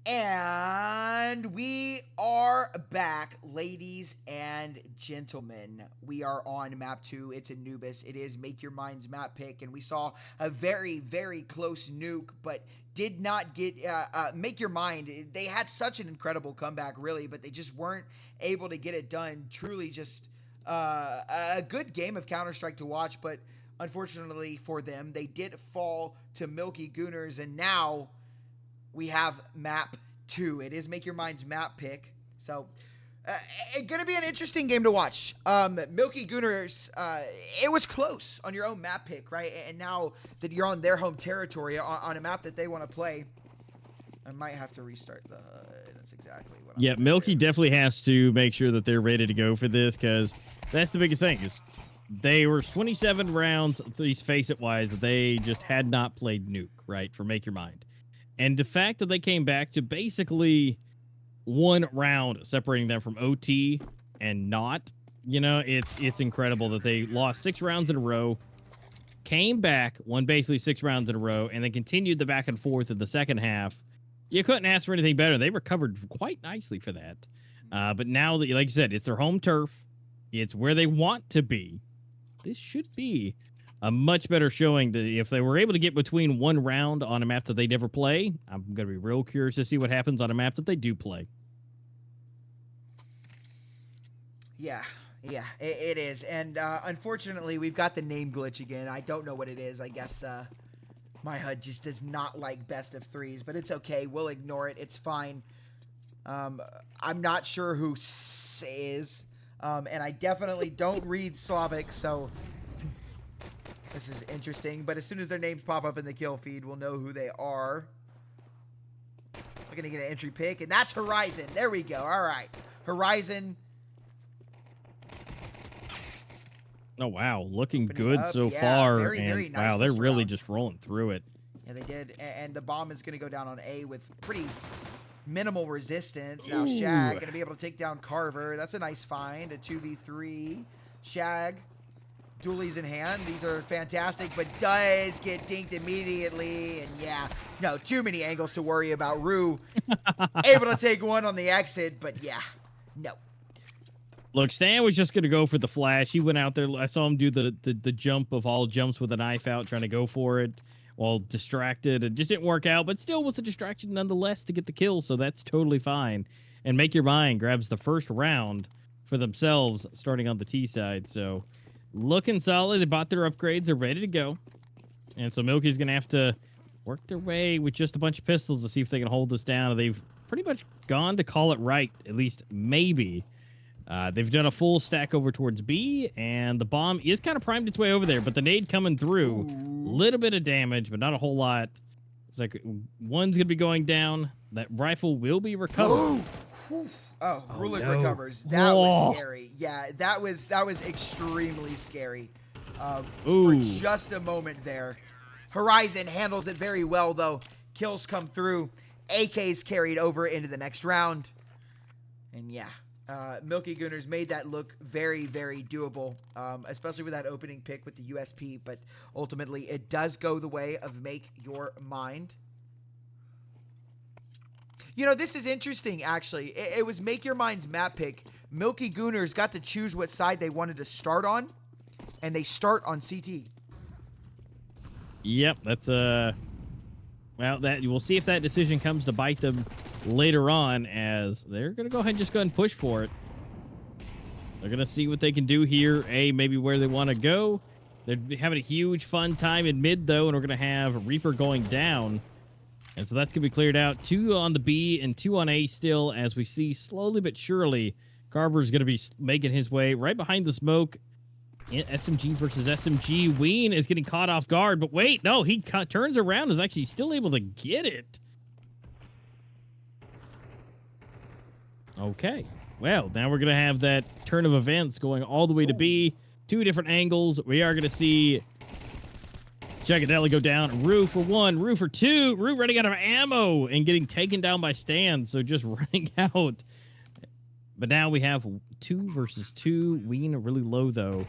And we are back, ladies and gentlemen. We are on map 2. It's Anubis. It is Make Your Mind's map pick. And we saw a very, very close nuke, but did not get Make Your Mind. They had such an incredible comeback, really, but they just weren't able to get it done. Truly just a good game of Counter-Strike to watch, but unfortunately for them, they did fall to Milky Gooners, and now we have map 2. It is Make Your Mind's map pick. So, it's going to be an interesting game to watch. Milky Gooners, it was close on your own map pick, right? And now that you're on their home territory on a map that they want to play, I might have to restart the HUD. That's exactly what I'm gonna Milky do. definitely has to make sure that they're ready to go for this, because that's the biggest thing. Is they were 27 rounds, these face-it-wise, they just had not played Nuke, right, for Make Your Mind. And the fact that they came back to basically one round separating them from OT and not, it's incredible that they lost 6 rounds in a row, came back, won basically 6 rounds in a row, and then continued the back and forth in the second half. You couldn't ask for anything better. They recovered quite nicely for that. But now, that, like you said, it's their home turf. It's where they want to be. This should be a much better showing. That if they were able to get between one round on a map that they never play, I'm going to be real curious to see what happens on a map that they do play. Yeah, it is. And unfortunately, we've got the name glitch again. I don't know what it is. I guess my HUD just does not like best of threes, but it's okay. We'll ignore it. It's fine. I'm not sure who S is, and I definitely don't read Slavic, so this is interesting. But as soon as their names pop up in the kill feed, we'll know who they are. We're going to get an entry pick, and that's Horizon. There we go. All right. Horizon. Oh, wow. Looking Opening good up. so Yeah, far. very, and very nice wow, they're first really round. just rolling through it. Yeah, they did. And the bomb is going to go down on A with pretty minimal resistance. Now Shag going to be able to take down Carver. That's a nice find. A 2v3. Shag. Dualies in hand. These are fantastic, but does get dinked immediately. And yeah, no, too many angles to worry about. Rue able to take one on the exit, but yeah, no. Look, Stan was just going to go for the flash. He went out there. I saw him do the jump of all jumps with a knife out, trying to go for it while distracted. It just didn't work out, but still was a distraction nonetheless to get the kill, so that's totally fine. And Make Your Mind grabs the first round for themselves, starting on the T side. So looking solid. They bought their upgrades. They're ready to go. And so Milky's going to have to work their way with just a bunch of pistols to see if they can hold this down. They've pretty much gone to call it right, at least maybe. They've done a full stack over towards B, and the bomb is kind of primed its way over there, but the nade coming through, a little bit of damage, but not a whole lot. It's like one's going to be going down. That rifle will be recovered. Rulik no. recovers. That was scary. Yeah, that was extremely scary. For just a moment there. Horizon handles it very well, though. Kills come through. AK's carried over into the next round. And yeah, Milky Gooners made that look very, very doable, especially with that opening pick with the USP. But ultimately, it does go the way of Make Your Mind. You know, this is interesting, actually. It was Make Your Mind's map pick. Milky Gooners got to choose what side they wanted to start on, and they start on CT. Yep, that's well, that we'll see if that decision comes to bite them later on, as they're going to go ahead and just go and push for it. They're going to see what they can do here. Maybe where they want to go. They're having a huge fun time in mid, though, and we're going to have Reaper going down. And so that's going to be cleared out. 2 on the B and 2 on A still, as we see slowly but surely Carver's going to be making his way right behind the smoke. SMG versus SMG. Ween is getting caught off guard, but wait, no, he turns around, is actually still able to get it. Okay, well, now we're going to have that turn of events going all the way to B. 2 different angles. We are going to see Jagadella go down. Rue for 1, Rue for 2. Rue running out of ammo and getting taken down by Stan, so just running out. But now we have 2 versus 2. Ween really low, though.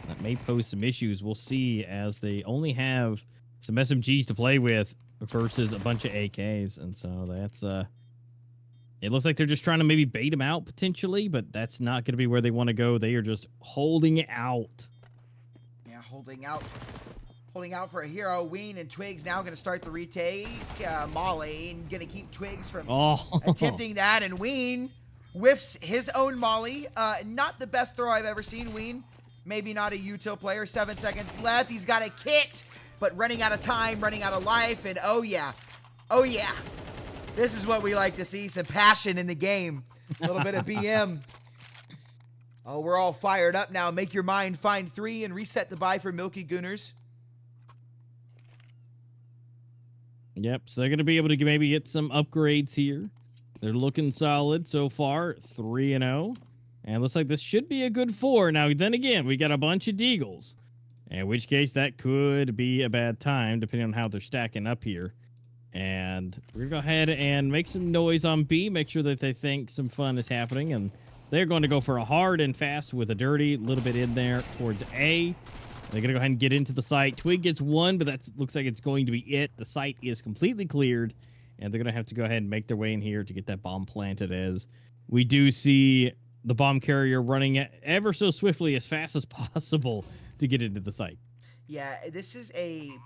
That may pose some issues. We'll see, as they only have some SMGs to play with versus a bunch of AKs. And so that's It looks like they're just trying to maybe bait him out potentially, but that's not going to be where they want to go. They are just holding out. Yeah, holding out. Holding out for a hero. Ween and Twigs now going to start the retake. Molly going to keep Twigs from attempting that. And Ween whiffs his own Molly. Not the best throw I've ever seen. Ween, maybe not a util player. 7 seconds left. He's got a kit, but running out of time, running out of life. And oh yeah. Oh yeah. This is what we like to see. Some passion in the game. A little bit of BM. Oh, we're all fired up now. Make your mind find 3 and reset the buy for Milky Gooners. Yep, so they're going to be able to maybe get some upgrades here. They're looking solid so far, 3-0. And it looks like this should be a good 4. Now, then again, we got a bunch of Deagles. In which case, that could be a bad time, depending on how they're stacking up here. And we're going to go ahead and make some noise on B, make sure that they think some fun is happening. And they're going to go for a hard and fast with a dirty, little bit in there towards A. They're going to go ahead and get into the site. Twig gets 1, but that looks like it's going to be it. The site is completely cleared, and they're going to have to go ahead and make their way in here to get that bomb planted, as we do see the bomb carrier running ever so swiftly, as fast as possible to get into the site. Yeah, this is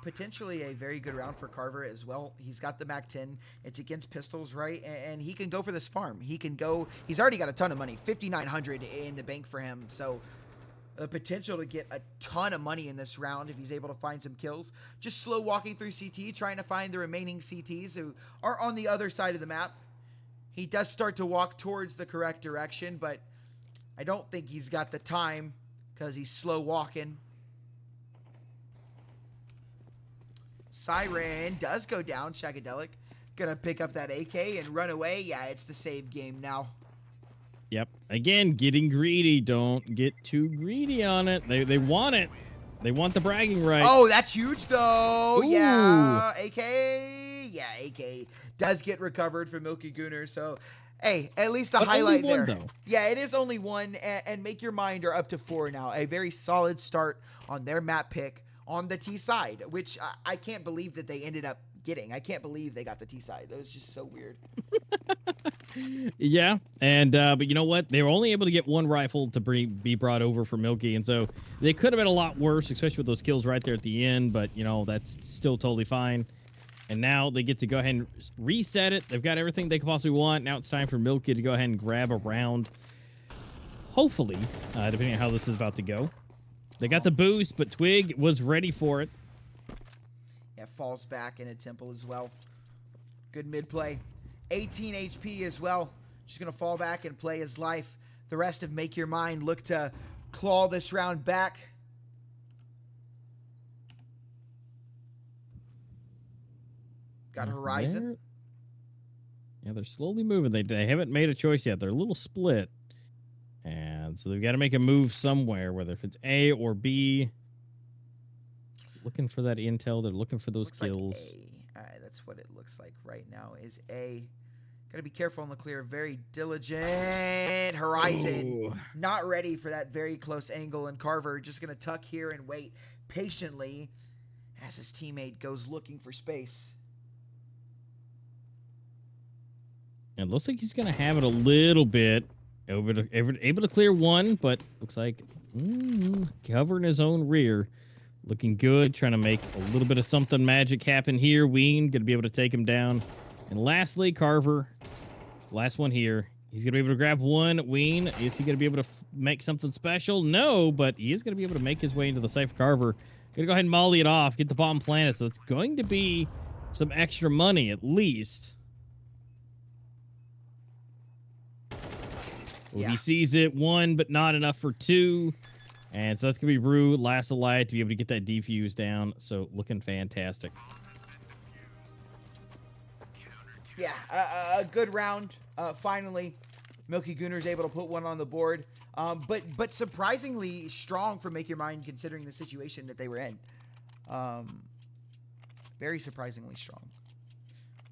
potentially a very good round for Carver as well. He's got the MAC-10. It's against pistols, right? And he can go for this farm. He can go. He's already got a ton of money, 5,900 in the bank for him. So the potential to get a ton of money in this round if he's able to find some kills. Just slow walking through CT, trying to find the remaining CTs who are on the other side of the map. He does start to walk towards the correct direction, but I don't think he's got the time because he's slow walking. Siren does go down. Shagadelic gonna pick up that AK and run away. Yeah, it's the save game now. Yep. Again, getting greedy. Don't get too greedy on it. They want it. They want the bragging right. Oh, that's huge, though. Ooh. Yeah. AK. Yeah, AK does get recovered from Milky Gooner. So, hey, at least a highlight only one, there. Though. Yeah, it is only 1. And Make Your Mind are up to 4 now. A very solid start on their map pick on the T side, which I can't believe that they ended up getting. I can't believe they got the T side. That was just so weird. Yeah, and but you know what? They were only able to get 1 rifle to be brought over for Milky, and so they could have been a lot worse, especially with those kills right there at the end. But you know, that's still totally fine. And now they get to go ahead and reset it. They've got everything they could possibly want. Now it's time for Milky to go ahead and grab a round. Hopefully, depending on how this is about to go. They got the boost, but Twig was ready for it. Yeah, falls back in a temple as well. Good mid play. 18 HP as well. Just going to fall back and play his life. The rest of Make Your Mind look to claw this round back. Got Horizon. They're slowly moving. They haven't made a choice yet. They're a little split. And so they've got to make a move somewhere, whether if it's A or B. Looking for that intel. They're looking for those kills. Like A. All right, that's what it looks like right now is A. Got to be careful on the clear. Very diligent. Horizon. Ooh. Not ready for that very close angle. And Carver just going to tuck here and wait patiently as his teammate goes looking for space. It looks like he's going to have it a little bit. Able to clear 1, but looks like covering his own rear. Looking good. Trying to make a little bit of something magic happen here. Ween going to be able to take him down. And lastly, Carver. Last one here. He's going to be able to grab 1. Ween, is he going to be able to make something special? No, but he is going to be able to make his way into the site for Carver. Going to go ahead and molly it off. Get the bomb planted. So it's going to be some extra money at least. Well, he sees it 1, but not enough for 2. And so that's going to be Rue, last alive, to be able to get that defuse down. So looking fantastic. Yeah, a good round. Finally, Milky Gooners able to put 1 on the board. But surprisingly strong for Make Your Mind considering the situation that they were in. Very surprisingly strong.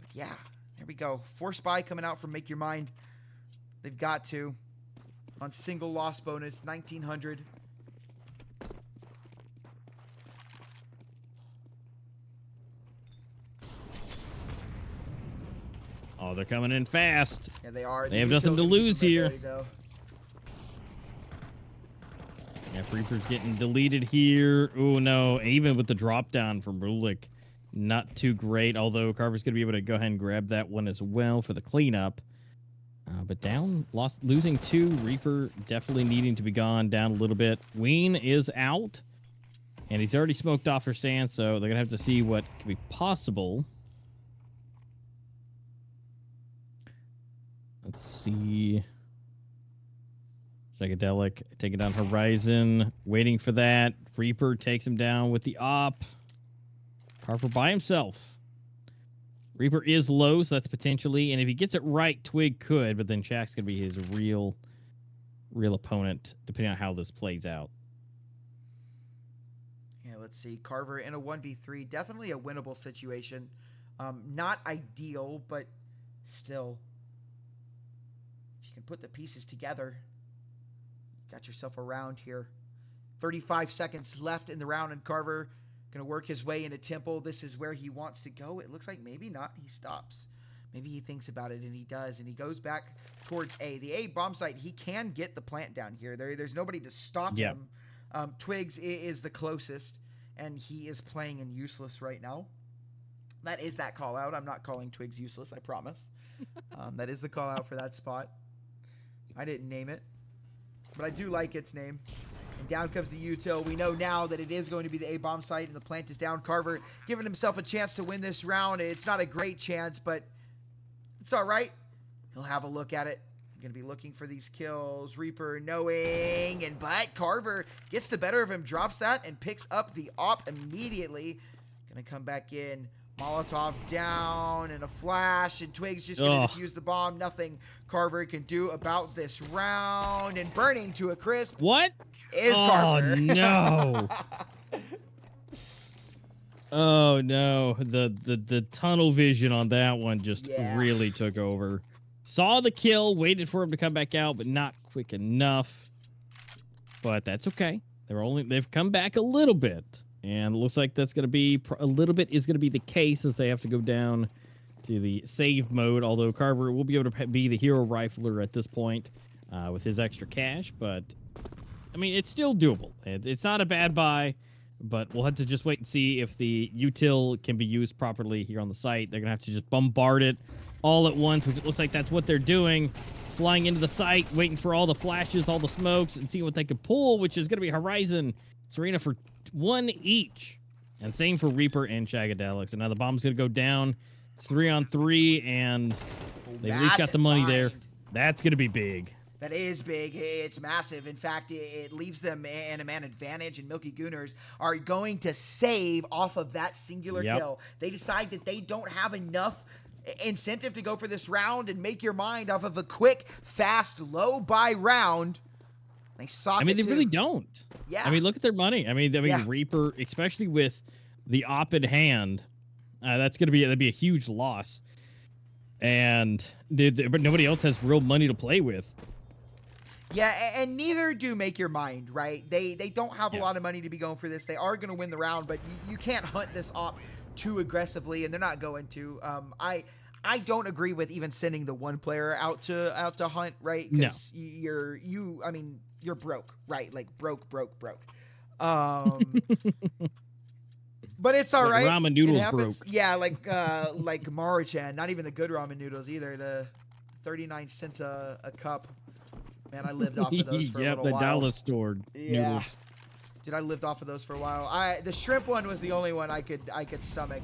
But yeah, there we go. 4 spy coming out from Make Your Mind. They've got to. On single loss bonus, 1,900. Oh, Oh, they're coming in fast. Yeah, they are. They have nothing to lose here. There you go. Yeah, Reaper's getting deleted here. Oh, no. Even with the drop down from Rulik, not too great. Although Carver's going to be able to go ahead and grab that one as well for the cleanup. But down, losing 2. Reaper definitely needing to be gone down a little bit. Ween is out. And he's already smoked off her stand, so they're going to have to see what can be possible. Let's see. Psychedelic taking down Horizon. Waiting for that. Reaper takes him down with the op. Carver by himself. Reaper is low, so that's potentially. And if he gets it right, Twig could. But then Shaq's going to be his real opponent, depending on how this plays out. Yeah, let's see. Carver in a 1v3. Definitely a winnable situation. Not ideal, but still. If you can put the pieces together, got yourself a round here. 35 seconds left in the round, and Carver going to work his way into Temple. This is where he wants to go. It looks like maybe not. He stops. Maybe he thinks about it, and he does, and he goes back towards A. The A bomb site, he can get the plant down here. There's nobody to stop him. Twigs is the closest, and he is playing in useless right now. That is that call out. I'm not calling Twigs useless, I promise. That is the call out for that spot. I didn't name it, but I do like its name. And down comes the util. We know now that it is going to be the A-bomb site, and the plant is down. Carver giving himself a chance to win this round. It's not a great chance, but it's all right. He'll have a look at it. Going to be looking for these kills. Reaper knowing, but Carver gets the better of him, drops that, and picks up the op immediately. Going to come back in. Molotov down, and a flash, and Twigs just going to defuse the bomb. Nothing Carver can do about this round, and burning to a crisp. What? Is Carver. Oh, no. Oh, no. The tunnel vision on that one just really took over. Saw the kill, waited for him to come back out, but not quick enough. But that's okay. They've come back a little bit. And it looks like that's going to be a little bit is going to be the case as they have to go down to the save mode. Although Carver will be able to be the hero rifler at this point with his extra cash. But, I mean, it's still doable. It's not a bad buy, but we'll have to just wait and see if the util can be used properly here on the site. They're going to have to just bombard it all at once, which it looks like that's what they're doing. Flying into the site, waiting for all the flashes, all the smokes, and seeing what they can pull, which is going to be Horizon, Serena for 1 each. And same for Reaper and Shagadelics. And now the bomb's going to go down. It's 3-on-3, and they at least got the money there. That's going to be big. That is big. It's massive. In fact, it leaves them in a man advantage, and Milky Gooners are going to save off of that singular kill. They decide that they don't have enough incentive to go for this round and make your mind off of a quick, fast, low buy round. They sock they really don't. Yeah. I mean, look at their money. I mean, Reaper, especially with the op in hand, that'd be a huge loss. And but nobody else has real money to play with. Yeah, and neither do Make Your Mind, right? They don't have a lot of money to be going for this. They are going to win the round, but you can't hunt this op too aggressively, and they're not going to. I don't agree with even sending the one player out to hunt, right? Because you're broke, right? Like broke. But it's all right. Ramen noodles broke. Yeah, like Maruchan. Not even the good ramen noodles either. The 39 cents a cup. Man, I lived off of those for a little while. The dollar store noodles. Dude, I lived off of those for a while. The shrimp one was the only one I could stomach,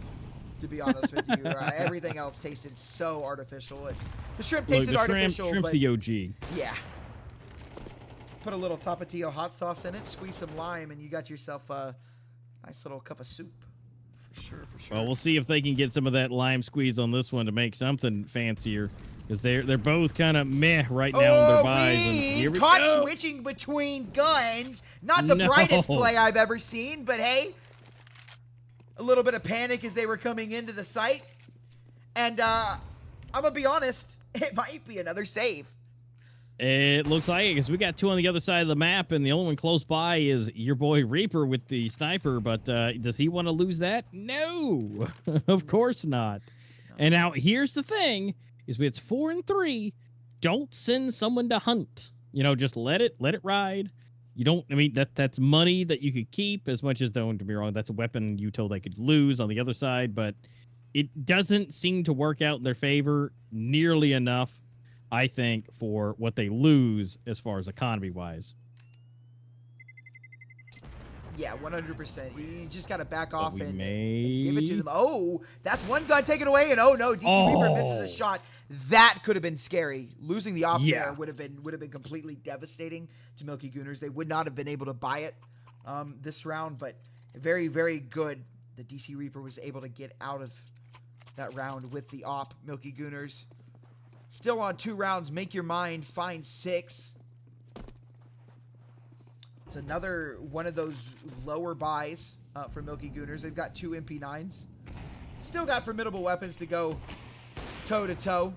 to be honest with you. Everything else tasted so artificial. The shrimp tasted artificial. Shrimp's the OG. Yeah. Put a little Tapatio hot sauce in it, squeeze some lime, and you got yourself a nice little cup of soup. For sure. Well, we'll see if they can get some of that lime squeeze on this one to make something fancier. Because they're both kind of meh right now in their buys. And here we go. Switching between guns. Not the brightest play I've ever seen, but hey, a little bit of panic as they were coming into the site. And I'm going to be honest, it might be another save. It looks like it, because we got 2 on the other side of the map, and the only one close by is your boy Reaper with the sniper. But does he want to lose that? No, of course not. No. And now here's the thing. is it's 4 and 3. Don't send someone to hunt. Just let it ride. You don't. I mean, that's money that you could keep as much as, don't get me wrong, that's a weapon you told they could lose on the other side, but it doesn't seem to work out in their favor nearly enough, I think, for what they lose as far as economy wise. Yeah, 100%. You just got to back off and may... give it to them. Oh, that's one gun taken away, and oh no, DC Reaper misses a shot. That could have been scary. Losing the op there would have been completely devastating to Milky Gooners. They would not have been able to buy it this round, but very, very good. The DC Reaper was able to get out of that round with the op. Milky Gooners still on 2 rounds. Make your mind, find 6. It's another one of those lower buys for Milky Gooners. They've got 2 MP9s. Still got formidable weapons to go toe-to-toe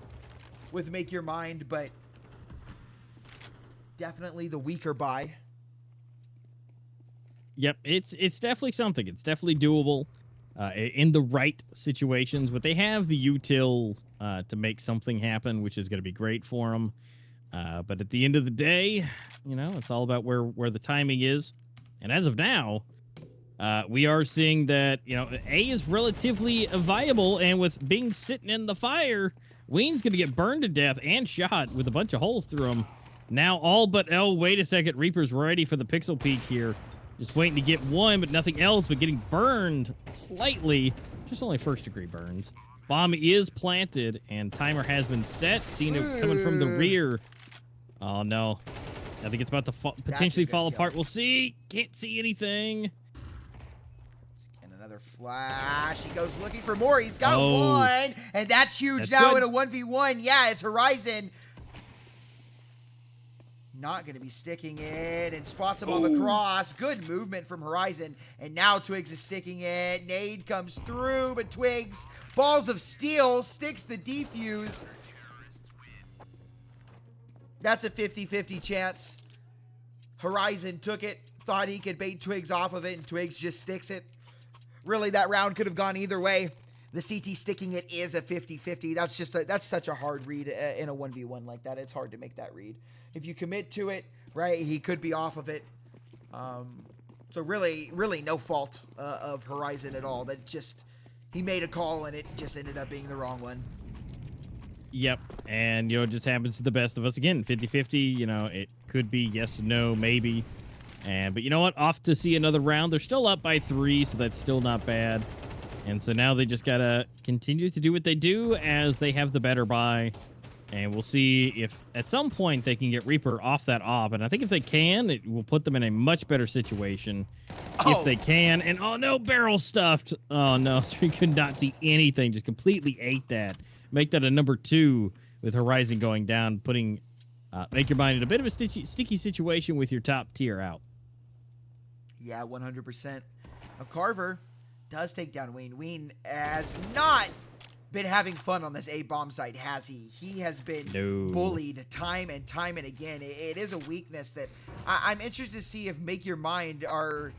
with Make Your Mind, but definitely the weaker buy. Yep, it's definitely something. It's definitely doable in the right situations, but they have the util to make something happen, which is going to be great for them. But at the end of the day, it's all about where the timing is. And as of now, we are seeing that, A is relatively viable, and with Bing sitting in the fire, Ween's going to get burned to death and shot with a bunch of holes through him. Now all but, oh, wait a second, Reaper's ready for the pixel peek here. Just waiting to get one, but nothing else, but getting burned slightly. Just only first-degree burns. Bomb is planted, and timer has been set. Seen it coming from the rear. Oh, no. I think it's about to potentially fall apart. We'll see. Can't see anything. And another flash. He goes looking for more. He's got one. And that's huge now in a 1v1. Yeah, it's Horizon. Not going to be sticking it. And spots him on the cross. Good movement from Horizon. And now Twigs is sticking it. Nade comes through, but Twigs, balls of steel, sticks the defuse. That's a 50-50 chance. Horizon took it, thought he could bait Twigs off of it, and Twigs just sticks it. Really, that round could have gone either way. The CT sticking it is a 50-50. That's such a hard read in a 1v1 like that. It's hard to make that read. If you commit to it, right, he could be off of it. So really no fault of Horizon at all. That just, he made a call and it just ended up being the wrong one. Yep, and, it just happens to the best of us. Again, 50-50, it could be yes, no, maybe. But you know what? Off to see another round. They're still up by 3, so that's still not bad. And so now they just got to continue to do what they do as they have the better buy. And we'll see if at some point they can get Reaper off that op. And I think if they can, it will put them in a much better situation. If they can. And, oh, no, barrel stuffed. Oh, no, so we could not see anything. Just completely ate that. Make that a number 2 with Horizon going down, putting Make Your Mind in a bit of a sticky situation with your top tier out. Yeah, 100%. Now, Carver does take down Ween. Ween has not been having fun on this A-bomb site, has he? He has been bullied time and time and again. It is a weakness that I'm interested to see if Make Your Mind are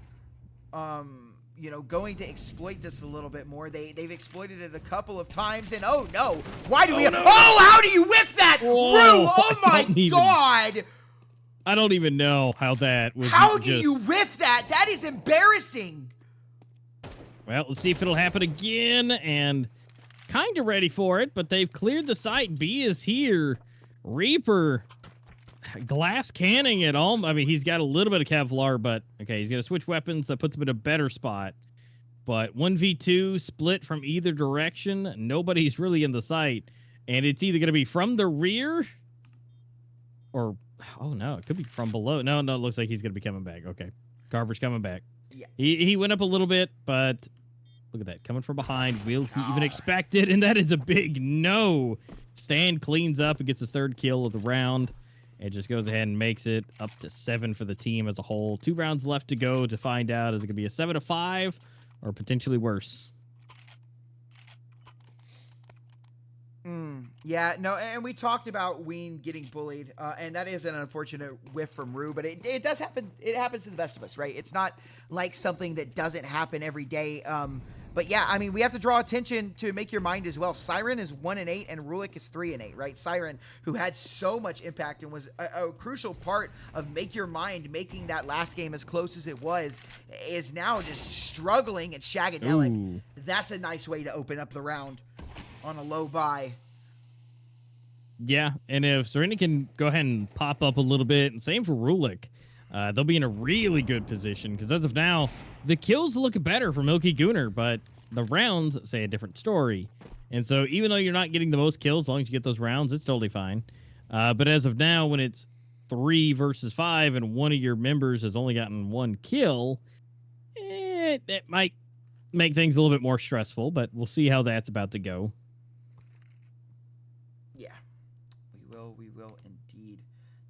going to exploit this a little bit more. They've exploited it a couple of times, and oh no, why do we have? No. Oh, how do you whiff that, Rue? Oh my God! I don't even know how that was. How do you whiff that? That is embarrassing. Well, let's see if it'll happen again, and kind of ready for it, but they've cleared the site. B is here. Reaper glass canning it all. I mean, he's got a little bit of Kevlar, but okay, he's going to switch weapons. That puts him in a better spot. But 1v2 split from either direction. Nobody's really in the site. And it's either going to be from the rear or, oh no, it could be from below. No, it looks like he's going to be coming back. Okay, Carver's coming back. Yeah. He went up a little bit, but look at that. Coming from behind. Will he even expect it? And that is a big no. Stan cleans up and gets his 3rd kill of the round. It just goes ahead and makes it up to 7 for the team as a whole. 2 rounds left to go to find out. Is it going to be a 7-5 or potentially worse? Yeah, no, and we talked about Ween getting bullied, and that is an unfortunate whiff from Rue, but it does happen. It happens to the best of us, right? It's not like something that doesn't happen every day. But yeah, I mean, we have to draw attention to Make Your Mind as well. Siren is 1-8 and Rulik is 3-8, right? Siren, who had so much impact and was a crucial part of Make Your Mind making that last game as close as it was, is now just struggling at Shagadelic. Ooh. That's a nice way to open up the round on a low buy. Yeah, and if Serena can go ahead and pop up a little bit, and same for Rulik, they'll be in a really good position, because as of now, the kills look better for Milky Gooner, but the rounds say a different story. And so even though you're not getting the most kills, as long as you get those rounds, it's totally fine. But as of now, when it's 3 versus 5 and one of your members has only gotten 1 kill, that might make things a little bit more stressful, but we'll see how that's about to go. Yeah, we will indeed.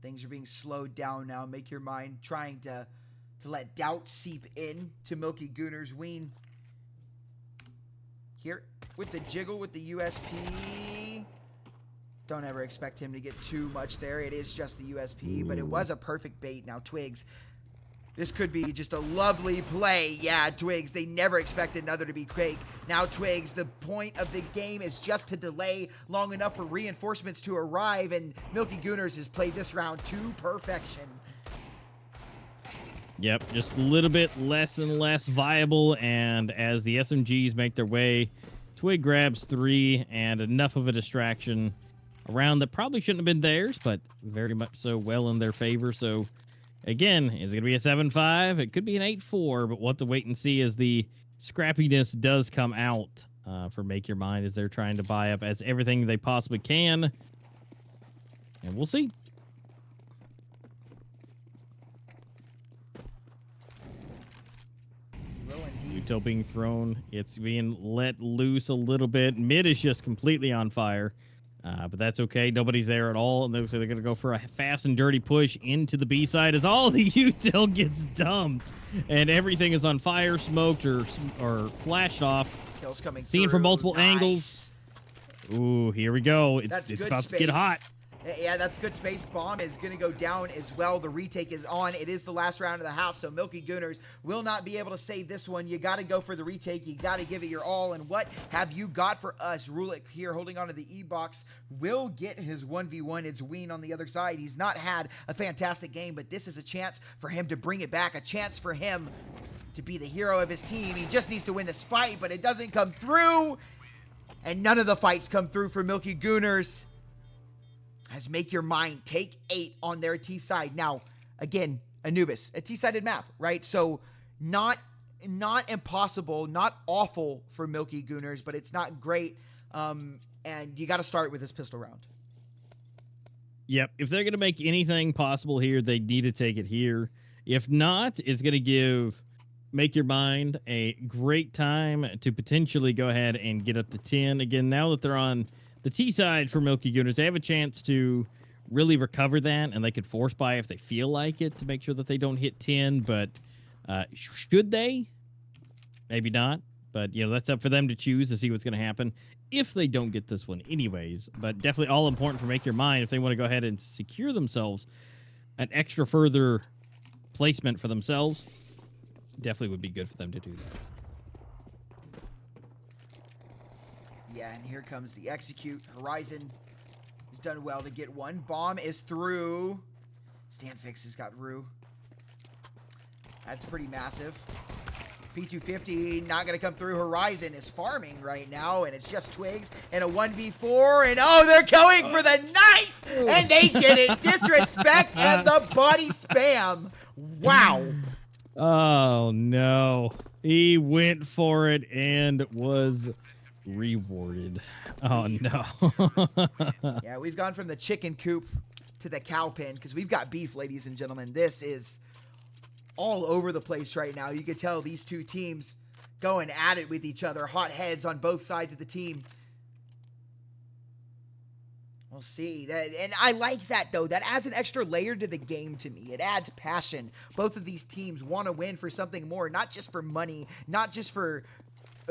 Things are being slowed down now. Make Your Mind trying to let doubt seep in to Milky Gooner's ween. Here with the jiggle with the USP. Don't ever expect him to get too much there. It is just the USP, but it was a perfect bait. Now, Twigs, this could be just a lovely play. Yeah, Twigs, they never expected another to be Quake. Now, Twigs, the point of the game is just to delay long enough for reinforcements to arrive, and Milky Gooners has played this round to perfection. Yep, just a little bit less and less viable, and as the SMGs make their way, Twig grabs 3, and enough of a distraction around that probably shouldn't have been theirs, but very much so well in their favor. So, again, is it going to be a 7-5? It could be an 8-4, but we'll have to wait and see as the scrappiness does come out for Make Your Mind as they're trying to buy up as everything they possibly can. And we'll see. Util being thrown. It's being let loose a little bit. Mid is just completely on fire. But that's okay. Nobody's there at all. And looks like they're going to go for a fast and dirty push into the B side as all the util gets dumped. And everything is on fire, smoked, or flashed off. Kills coming Seen through. from multiple Nice. angles. Ooh, here we go. It's about to get hot. Yeah, that's good space. Bomb is going to go down as well. The retake is on. It is the last round of the half, so Milky Gooners will not be able to save this one. You got to go for the retake. You got to give it your all. And what have you got for us? Rulik here holding onto the E-box will get his 1v1. It's Ween on the other side. He's not had a fantastic game, but this is a chance for him to bring it back, a chance for him to be the hero of his team. He just needs to win this fight, but it doesn't come through. And none of the fights come through for Milky Gooners. As Make Your Mind take 8 on their T side. Now, again, Anubis, a T-sided map, right? So not impossible, not awful for Milky Gooners, but it's not great. And you got to start with this pistol round. Yep. If they're going to make anything possible here, they need to take it here. If not, it's going to give Make Your Mind a great time to potentially go ahead and get up to 10. Again, now that they're on the T side for Milky Gooners, they have a chance to really recover that, and they could force buy if they feel like it to make sure that they don't hit 10. But should they? Maybe not. But, that's up for them to choose to see what's going to happen if they don't get this one anyways. But definitely all important for Make Your Mind if they want to go ahead and secure themselves an extra further placement for themselves. Definitely would be good for them to do that. Yeah, and here comes the execute. Horizon has done well to get one. Bomb is through. Stanfix has got Rue. That's pretty massive. P250 not going to come through. Horizon is farming right now, and it's just Twigs and a 1v4. And oh, they're going for the knife, and they get it. Disrespect and the body spam. Wow. Oh, no. He went for it and was rewarded. Oh, no. Yeah, we've gone from the chicken coop to the cow pen because we've got beef, ladies and gentlemen. This is all over the place right now. You can tell these two teams going at it with each other. Hot heads on both sides of the team. We'll see. And I like that, though. That adds an extra layer to the game to me. It adds passion. Both of these teams want to win for something more, not just for money, not just for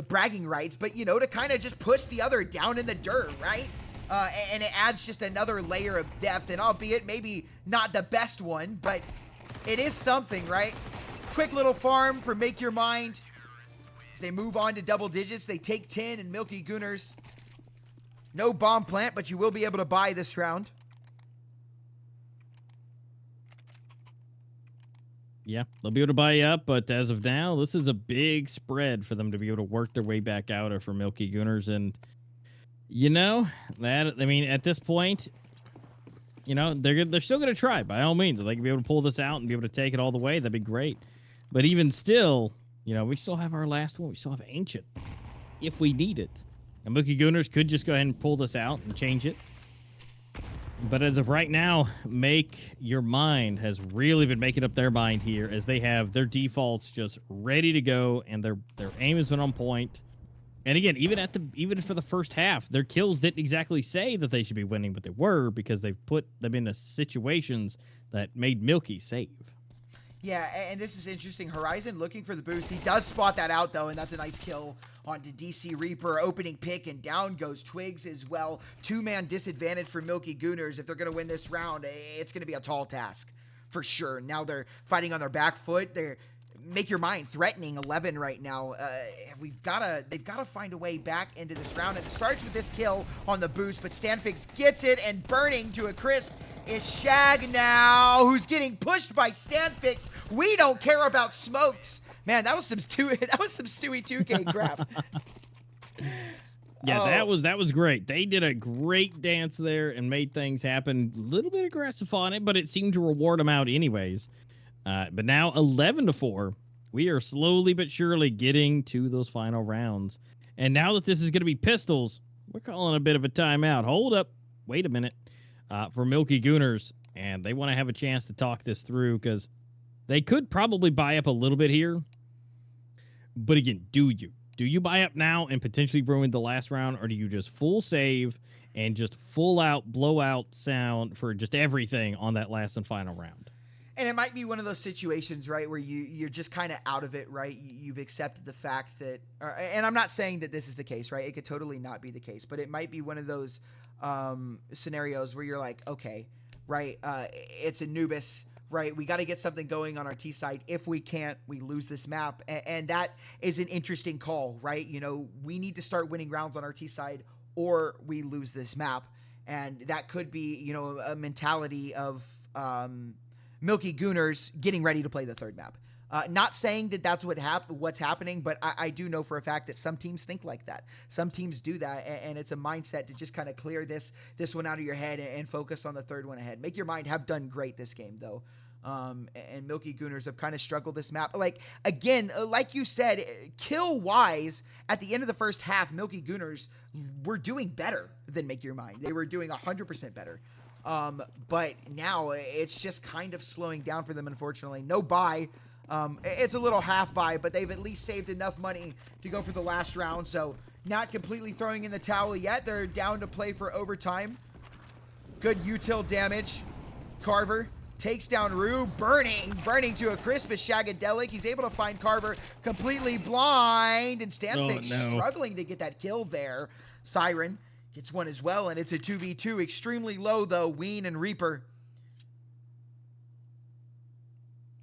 bragging rights, but, to kind of just push the other down in the dirt, right? And it adds just another layer of depth, and albeit maybe not the best one, but it is something, right? Quick little farm for Make Your Mind. As they move on to double digits, they take 10, and Milky Gooners, no bomb plant, but you will be able to buy this round. Yeah, they'll be able to buy you up, but as of now, this is a big spread for them to be able to work their way back out of for Milky Gooners. And, you know, at this point, you know, they're still going to try, by all means. If they can be able to pull this out and be able to take it all the way, that'd be great. But even still, you know, we still have our last one. We still have Ancient, if we need it. And Milky Gooners could just go ahead and pull this out and change it. But as of right now, Make Your Mind has really been making up their mind here, as they have their defaults just ready to go, and their aim has been on point. And again, even for the first half, their kills didn't exactly say that they should be winning, but they were, because they've put them into situations that made Milky save. Yeah, and this is interesting. Horizon looking for the boost. He does spot that out, though, and that's a nice kill onto DC Reaper. Opening pick, and down goes Twigs as well. Two-man disadvantage for Milky Gooners. If they're going to win this round, it's going to be a tall task for sure. Now they're fighting on their back foot. They're Make Your Mind threatening 11 right now. They've got to find a way back into this round, and it starts with this kill on the boost, but Stanfix gets it, and burning to a crisp. It's Shag now, who's getting pushed by Stanfix. We don't care about smokes. Man, that was some Stewie 2K crap. Yeah, that was great. They did a great dance there and made things happen. A little bit aggressive on it, but it seemed to reward them out anyways. But now 11-4. We are slowly but surely getting to those final rounds. And now that this is going to be pistols, we're calling a bit of a timeout. Hold up. Wait a minute. For Milky Gooners, and they want to have a chance to talk this through, because they could probably buy up a little bit here. But again, do you buy up now and potentially ruin the last round, or do you just full save and just full out blowout sound for just everything on that last and final round? And it might be one of those situations, right, where you're just kind of out of it, right? You've accepted the fact that, and I'm not saying that this is the case, right? It could totally not be the case, but it might be one of those scenarios where you're like, okay, right, it's Anubis, right? We got to get something going on our T side. If we can't, we lose this map. And that is an interesting call, right? You know, we need to start winning rounds on our T side, or we lose this map. And that could be, you know, a mentality of Milky Gooners getting ready to play the third map. Not saying that that's what's happening, but I do know for a fact that some teams think like that. Some teams do that, and it's a mindset to just kind of clear this one out of your head and focus on the third one ahead. Make Your Mind have done great this game, though. And Milky Gooners have kind of struggled this map. Like, again, like you said, kill-wise, at the end of the first half, Milky Gooners were doing better than Make Your Mind. They were doing 100% better. But now it's just kind of slowing down for them, unfortunately. No buy. It's a little half buy, but they've at least saved enough money to go for the last round. So not completely throwing in the towel yet. They're down to play for overtime. Good util damage. Carver takes down Rue. Burning to a crisp as Shagadelic. He's able to find Carver completely blind. And Stanfix struggling to get that kill there. Siren gets one as well, and it's a 2v2. Extremely low, though. Ween and Reaper.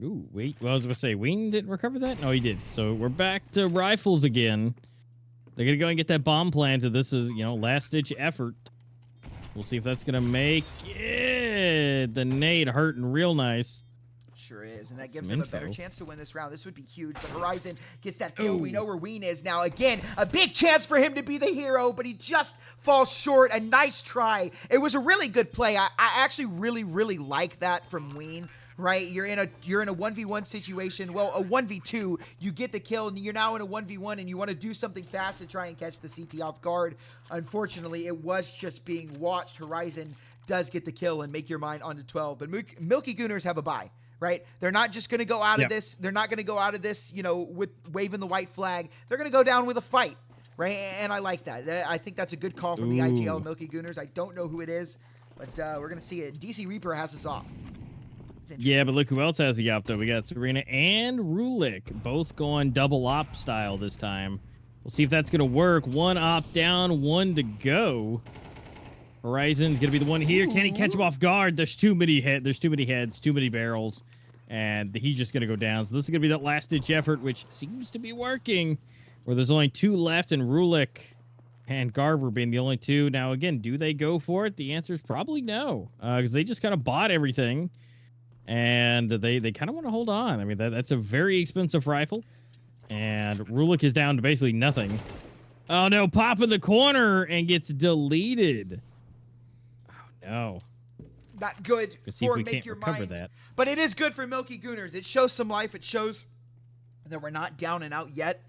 Ooh, wait. Well, I was going to say, Ween didn't recover that? No, he did. So we're back to rifles again. They're going to go and get that bomb planted. This is, you know, last-ditch effort. We'll see if that's going to make it. The nade hurting real nice. Sure is, and that gives them a better chance to win this round. This would be huge, but Horizon gets that kill. Ooh. We know where Ween is now. Again, a big chance for him to be the hero, but he just falls short. A nice try. It was a really good play. I actually really like that from Ween. Right, you're in a 1v1 situation. Well, a 1v2, you get the kill, and you're now in a 1v1, and you want to do something fast to try and catch the CT off guard. Unfortunately, it was just being watched. Horizon does get the kill and Make Your Mind onto 12, but Milky Gooners have a bye. Right, they're not just going to go out of this. They're not going to go out of this, you know, with waving the white flag. They're going to go down with a fight. Right, and I like that. I think that's a good call from the IGL Milky Gooners. I don't know who it is, but we're going to see it. DC Reaper has us off. Yeah, but look who else has the op, though. We got Serena and Rulik, both going double op style this time. We'll see if that's going to work. One op down, one to go. Horizon's going to be the one here. Can he catch him off guard? There's too many heads, too many barrels, and he's just going to go down. So this is going to be that last-ditch effort, which seems to be working. where there's only 2 left, and Rulik and Garver being the only 2. Now, again, do they go for it? The answer is probably no, because they just kind of bought everything, and they kind of want to hold on. I mean, that's a very expensive rifle, and Rulik is down to basically nothing. Oh, no, pop in the corner and gets deleted. Oh, no. Not good Let's see if for we Make can't Your recover Mind. that. But it is good for Milky Gooners. It shows some life. It shows that we're not down and out yet.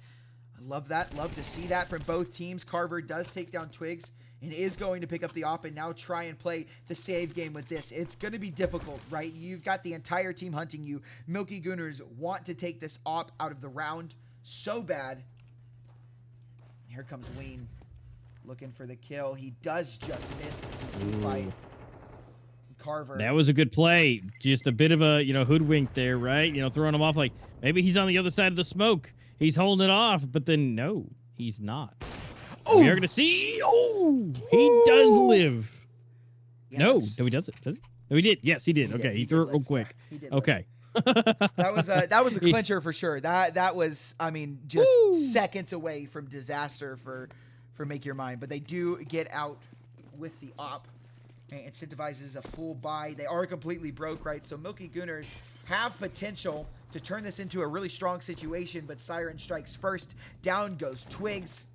I love that. Love to see that from both teams. Carver does take down Twigs and is going to pick up the op and now try and play the save game with this. It's going to be difficult, right? You've got the entire team hunting you. Milky Gooners want to take this op out of the round so bad. Here comes Wayne looking for the kill. He does just miss the CT fight. Carver. That was a good play. Just a bit of a, hoodwink there, right? Throwing him off like maybe he's on the other side of the smoke. He's holding it off, but then no, he's not. Ooh. We are going to see. Oh, he does live. Yeah, no, he doesn't. Does he? No, he did. Yes, he did. Okay, he threw it real quick. Yeah, he did okay. That was a clincher for sure. That was, I mean, just Woo. seconds away from disaster for Make Your Mind. But they do get out with the op. And incentivizes a full buy. They are completely broke, right? So Milky Gooners have potential to turn this into a really strong situation, but Siren strikes first. Down goes Twigs.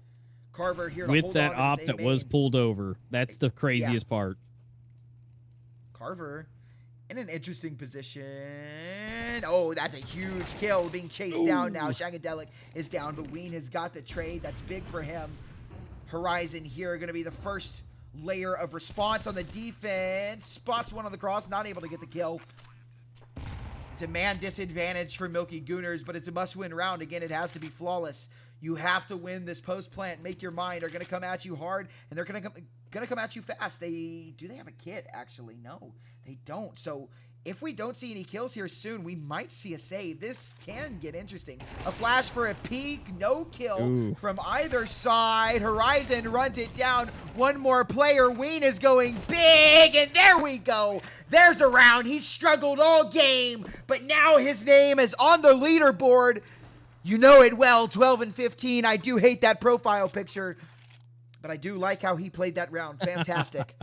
Carver here to with hold that on to op his that aim was aim. pulled over. That's the craziest part. Carver in an interesting position. Oh, that's a huge kill being chased down now. Shagadelic is down, but Ween has got the trade. That's big for him. Horizon here going to be the first layer of response on the defense. Spots one on the cross, not able to get the kill. It's a man disadvantage for Milky Gooners, but it's a must-win round. Again, it has to be flawless. You have to win this post-plant. Make Your Mind are going to come at you hard, and they're going to come at you fast. Do they have a kit? Actually, no, they don't. So if we don't see any kills here soon, we might see a save. This can get interesting. A flash for a peek. No kill from either side. Horizon runs it down. One more player. Ween is going big, and there we go. There's a round. He's struggled all game, but now his name is on the leaderboard. You know it well, 12 and 15. I do hate that profile picture, but I do like how he played that round. Fantastic.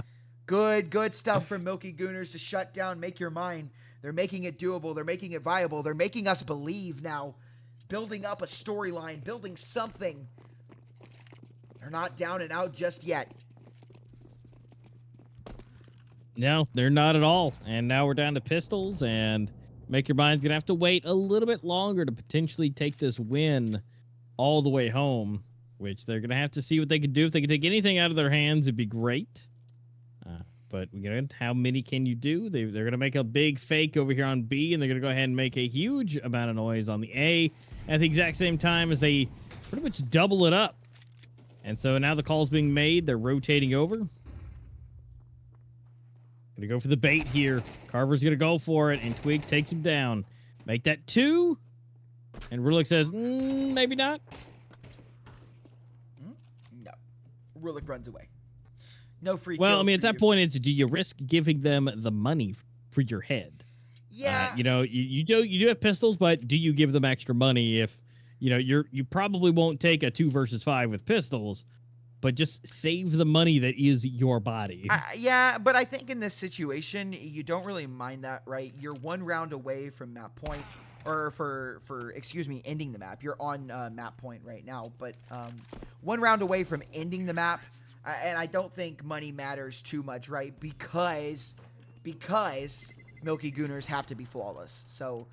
Good stuff from Milky Gooners to shut down Make Your Mind. They're making it doable. They're making it viable. They're making us believe now. Building up a storyline. Building something. They're not down and out just yet. No, they're not at all. And now we're down to pistols, and Make Your Mind's going to have to wait a little bit longer to potentially take this win all the way home, which they're going to have to see what they can do. If they can take anything out of their hands, it'd be great. But how many can you do? They're going to make a big fake over here on B, and they're going to go ahead and make a huge amount of noise on the A at the exact same time as they pretty much double it up. And so now the call's being made. They're rotating over. Going to go for the bait here. Carver's going to go for it, and Twig takes him down. Make that 2. And Rulik says, maybe not. No. Rulik runs away. No free Well, I kills mean, for at that you. point, it's do you risk giving them the money for your head? Yeah. You do have pistols, but do you give them extra money if you probably won't take a 2 versus 5 with pistols, but just save the money that is your body. Yeah, but I think in this situation, you don't really mind that, right? You're 1 round away from map point, or for ending the map. You're on map point right now, but 1 round away from ending the map. And I don't think money matters too much, right? Because Milky Gooners have to be flawless. So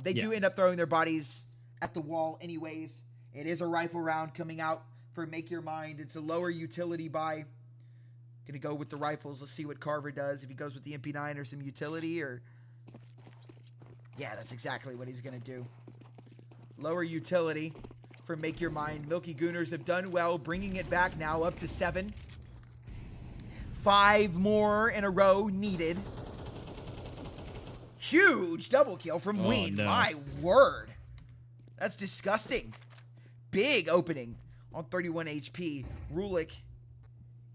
they do end up throwing their bodies at the wall anyways. It is a rifle round coming out for Make Your Mind. It's a lower utility buy. Gonna go with the rifles. Let's see what Carver does. If he goes with the MP9 or some utility, or... Yeah, that's exactly what he's gonna do. Lower utility for Make Your Mind. Milky Gooners have done well, bringing it back now up to 7. 5 more in a row needed. Huge double kill from Ween. No. My word. That's disgusting. Big opening on 31 HP. Rulik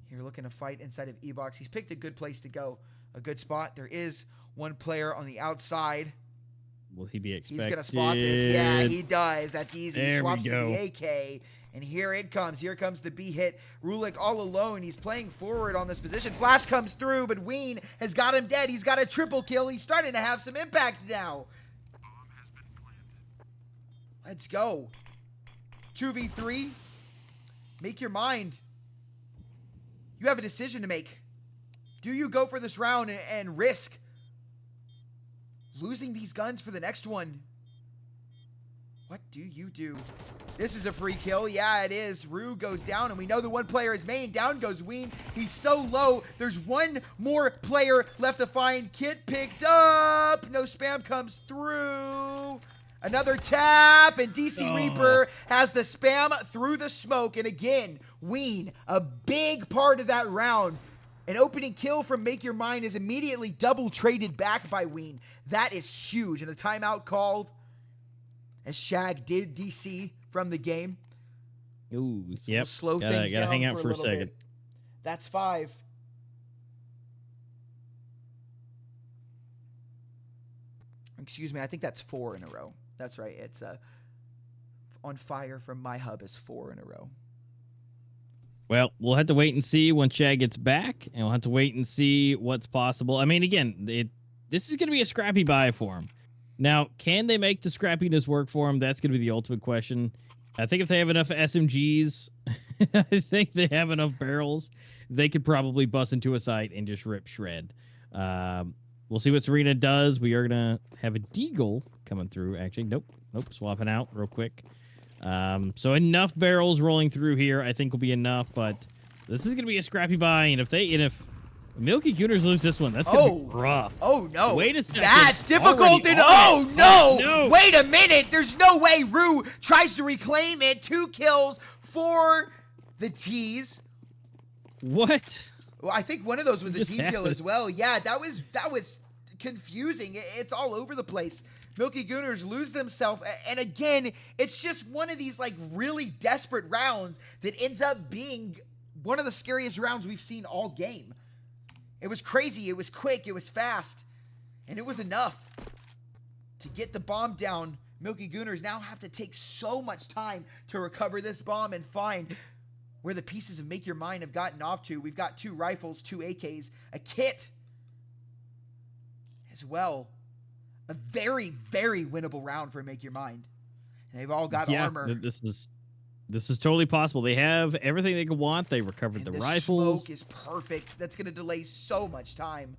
here looking to fight inside of E-Box. He's picked a good place to go. A good spot. There is 1 player on the outside. Will he be expected? He's going to spot this. Yeah, he does. That's easy. There He swaps we to go. the AK. And here it comes. Here comes the B hit. Rulik all alone. He's playing forward on this position. Flash comes through, but Ween has got him dead. He's got a triple kill. He's starting to have some impact now. Let's go. 2v3. Make your mind. You have a decision to make. Do you go for this round and risk losing these guns for the next one? What do you do? This is a free kill. Yeah, it is. Rue goes down, and we know the one player is main. Down goes Ween. He's so low. There's one more player left to find. Kit picked up. No spam comes through. Another tap, and DC Reaper has the spam through the smoke. And again, Ween, a big part of that round. An opening kill from Make Your Mind is immediately double traded back by Ween. That is huge. And a timeout called as Shag did DC from the game. Ooh, So yep. we'll slow Gotta things down hang out for for a little second. bit. That's 5. Excuse me, I think that's 4 in a row. That's right. It's on fire from my hub is 4 in a row. Well, we'll have to wait and see when Shag gets back, and we'll have to wait and see what's possible. I mean, again, this is going to be a scrappy buy for him. Now, can they make the scrappiness work for him? That's going to be the ultimate question. I think if they have enough SMGs, I think they have enough barrels, they could probably bust into a site and just rip shred. We'll see what Serena does. We are going to have a Deagle coming through, actually. Nope, swapping out real quick. So enough barrels rolling through here, I think will be enough, but this is going to be a scrappy buy, and if Milky Gooners lose this one, that's going to be rough. Oh, no. Wait a second. That's difficult. And no. Wait a minute. There's no way Rue tries to reclaim it. 2 kills for the T's. What? Well, I think one of those was a Just team kill happened. as well. Yeah, that was confusing. It's all over the place. Milky Gooners lose themselves. And again, it's just one of these like really desperate rounds that ends up being one of the scariest rounds we've seen all game. It was crazy. It was quick. It was fast. And it was enough to get the bomb down. Milky Gooners now have to take so much time to recover this bomb and find where the pieces of Make Your Mind have gotten off to. We've got 2 rifles, 2 AKs, a kit as well. A very, very winnable round for Make Your Mind. And they've all got armor. This is totally possible. They have everything they could want. They recovered And the the rifles. smoke is perfect. That's going to delay so much time.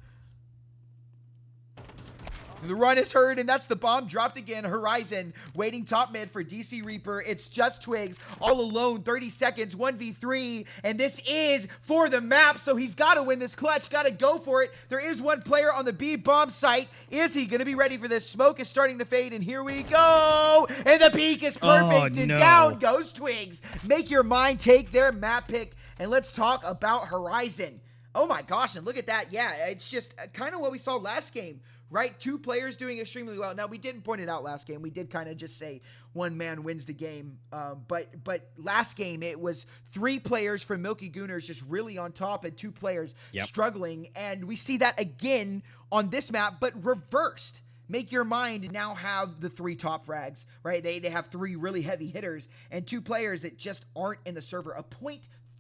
The run is heard, and that's the bomb dropped again. Horizon waiting top mid for DC Reaper. It's just Twigs all alone. 30 seconds, 1v3, and this is for the map, so he's got to win this clutch. Got to go for it. There is one player on the B bomb site. Is he going to be ready for this? Smoke is starting to fade, and here we go. And the peak is perfect, and down goes Twigs. Make Your Mind take their map pick, and let's talk about Horizon. Oh my gosh, and look at that. Yeah, it's just kind of what we saw last game. Right, 2 players doing extremely well. Now, we didn't point it out last game. We did kind of just say one man wins the game. But last game, it was 3 players from Milky Gooners just really on top and 2 players struggling. And we see that again on this map, but reversed. Make Your Mind now have the 3 top frags, right? They have 3 really heavy hitters and 2 players that just aren't in the server. A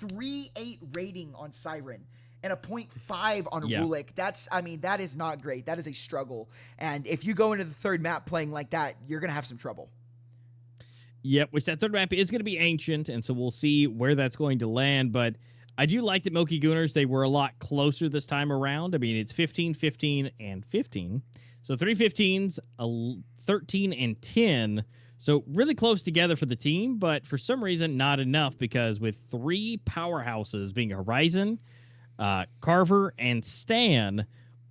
.38 rating on Siren. And a 0.5 on Rulik. That is not great. That is a struggle. And if you go into the 3rd map playing like that, you're going to have some trouble. Yep, which that 3rd map is going to be ancient, and so we'll see where that's going to land. But I do like that Milky Gooners, they were a lot closer this time around. I mean, it's 15, 15, and 15. So 3 15s, 13, and 10. So really close together for the team, but for some reason, not enough, because with 3 powerhouses being Horizon, Carver, and Stan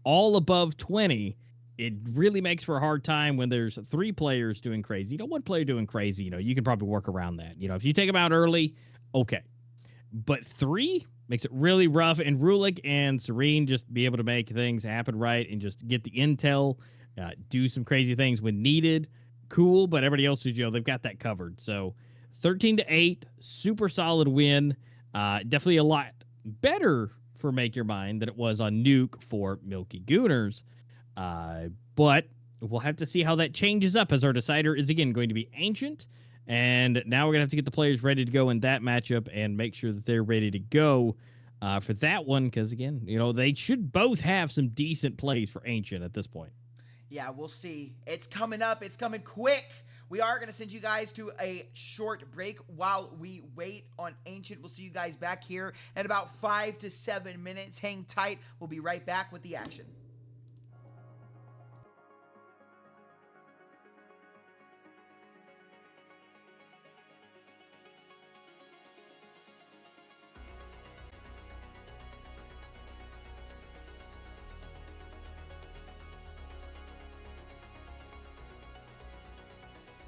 all above 20, it really makes for a hard time when there's 3 players doing crazy. 1 player doing crazy, you can probably work around that. If you take them out early, okay. But 3 makes it really rough, and Rulik and Serene just be able to make things happen right and just get the intel, do some crazy things when needed. Cool, but everybody else is, they've got that covered. So 13-8, super solid win. Definitely a lot better for Make Your Mind than it was on Nuke for Milky Gooners. But we'll have to see how that changes up, as our decider is again going to be Ancient. And now we're going to have to get the players ready to go in that matchup and make sure that they're ready to go for that one. Because, again, they should both have some decent plays for Ancient at this point. Yeah, we'll see. It's coming up. It's coming quick. We are going to send you guys to a short break while we wait on Ancient. We'll see you guys back here in about 5 to 7 minutes. Hang tight. We'll be right back with the action.